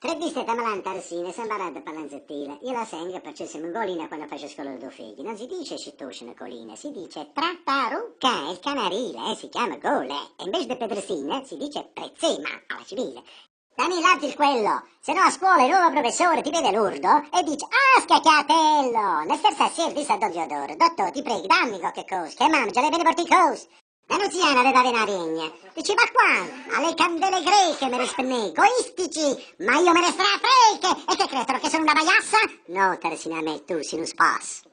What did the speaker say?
Tre viste tamalan tarsine, sembarad palanzettile. Io la sento perché siamo in golina quando faccio scuola due figli. Non si dice scittoscine colline, si dice trattarucca, il canarile, si chiama gole. E invece di pedresine si dice prezzema, alla civile. Dammi l'agil quello, se no a scuola il nuovo professore ti vede l'urdo e dice ah scacchiatello, ne sterza assieme vista Don Diodoro, dottor ti prego dammi qualche cosa, che mamma già le bene porti cose. La Luciana le dava una regna. Dice, ma qua, alle candele greche me le spennei, egoistici, ma io me ne strafreghe. E che credono che sono una baiassa? No, Teresina, a me, tu, si non spas.